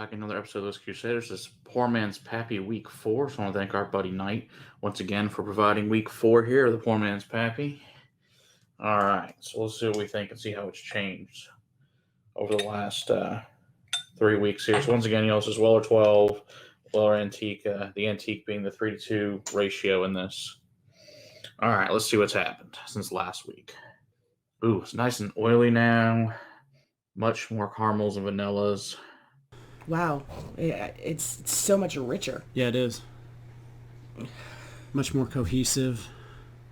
back to another episode of Whiskey Crusaders. This is Poor Man's Pappy Week 4. So I want to thank our buddy Knight once again for providing Week 4 here of the Poor Man's Pappy. All right, so let's see what we think and see how it's changed over the last 3 weeks here. So once again, this is Weller 12, Weller Antique, the Antique being the 3-to-2 ratio in this. All right, let's see what's happened since last week. Ooh, it's nice and oily now. Much more caramels and vanillas. Wow, it's so much richer. Yeah, it is. Much more cohesive.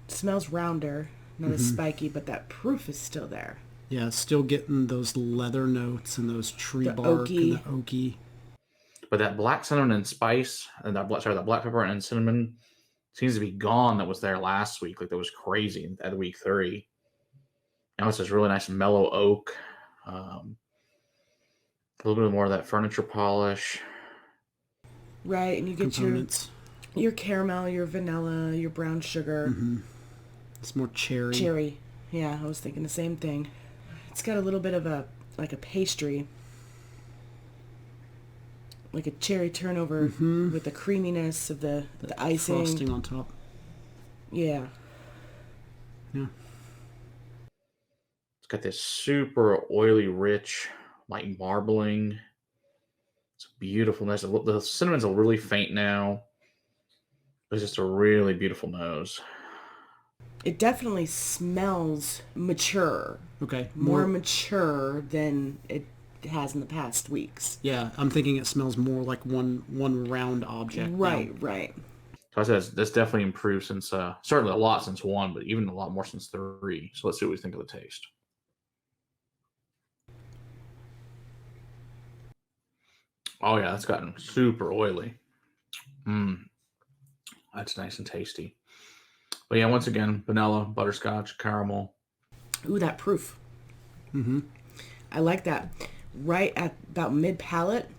It smells rounder, not as spiky, but that proof is still there. Yeah, still getting those leather notes and those tree bark oaky. and the oaky. But that black cinnamon and spice, and that black pepper and cinnamon seems to be gone. That was there last week, like that was crazy at week 3. Now it's this really nice mellow oak. A little bit more of that furniture polish. Right, and you get your caramel, your vanilla, your brown sugar. Mm-hmm. It's more cherry. Cherry. Yeah, I was thinking the same thing. It's got a little bit of a pastry. Like a cherry turnover with the creaminess of the icing. Frosting on top. Yeah. Yeah. It's got this super oily, rich, like marbling. It's beautiful. The cinnamon's a really faint now. It's just a really beautiful nose. It definitely smells mature. Okay. More mature than it has in the past weeks. Yeah, I'm thinking it smells more like one round object. Right, now. right. So I said that's definitely improved since, certainly a lot since 1, but even a lot more since 3. So let's see what we think of the taste. Oh yeah, that's gotten super oily. That's nice and tasty. But yeah, once again, vanilla, butterscotch, caramel. Ooh, that proof. Mm-hmm. I like that. Right at about mid-palate,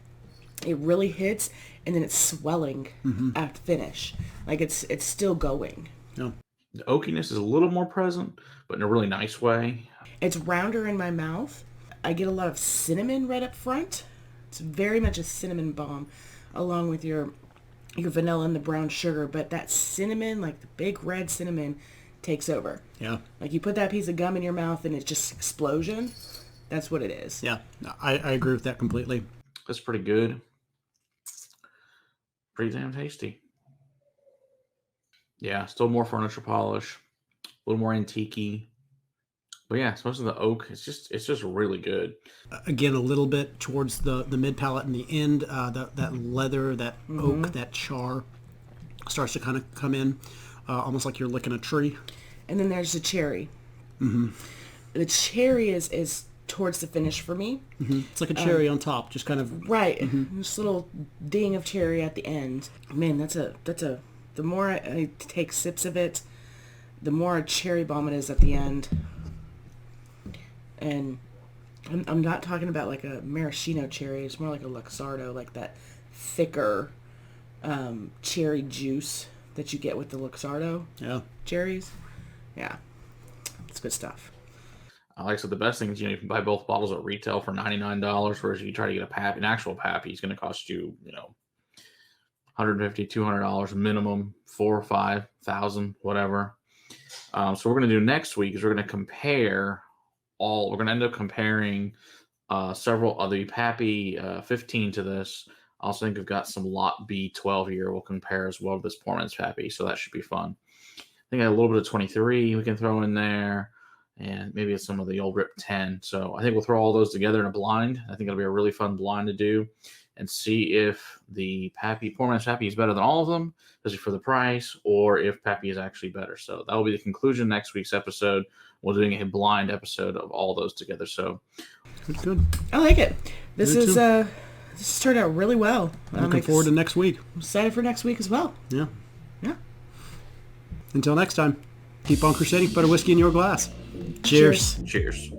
it really hits, and then it's swelling at finish. Like it's still going. Yeah. The oakiness is a little more present, but in a really nice way. It's rounder in my mouth. I get a lot of cinnamon right up front. It's very much a cinnamon bomb, along with your vanilla and the brown sugar. But that cinnamon, like the big red cinnamon, takes over. Yeah. Like you put that piece of gum in your mouth and it's just explosion. That's what it is. Yeah, I agree with that completely. That's pretty good. Pretty damn tasty. Yeah, still more furniture polish, a little more antique-y. But yeah, it's most of the oak. It's just really good. Again, a little bit towards the mid palate and the end. That leather, that oak, that char starts to kind of come in, almost like you're licking a tree. And then there's the cherry. Mm-hmm. The cherry is towards the finish for me. Mm-hmm. It's like a cherry on top, just kind of right. This little ding of cherry at the end. Man, that's a. The more I take sips of it, the more a cherry bomb it is at the end. And I'm not talking about like a maraschino cherry. It's more like a Luxardo, like that thicker cherry juice that you get with the Luxardo cherries. Yeah, it's good stuff. Like I said, the best thing is you can buy both bottles at retail for $99, whereas if you try to get an actual Pappy, it's going to cost you, $150, $200 minimum, $4,000 or $5,000, whatever. So what we're going to do next week is we're going to compare we're going to end up comparing several of the Pappy 15 to this. I also think we've got some Lot B12 here we'll compare as well to this Poor Man's Pappy, so that should be fun. I think I have a little bit of 23 we can throw in there, and maybe it's some of the old Rip 10. So I think we'll throw all those together in a blind. I think it'll be a really fun blind to do and see if the Poor Man's Pappy is better than all of them, especially for the price, or if Pappy is actually better. So that will be the conclusion of next week's episode. We're doing a blind episode of all those together. So good. I like it. This has turned out really well. Looking forward to next week. I'm excited for next week as well. Yeah. Yeah. Until next time, keep on crusading. Put a whiskey in your glass. Cheers. Cheers.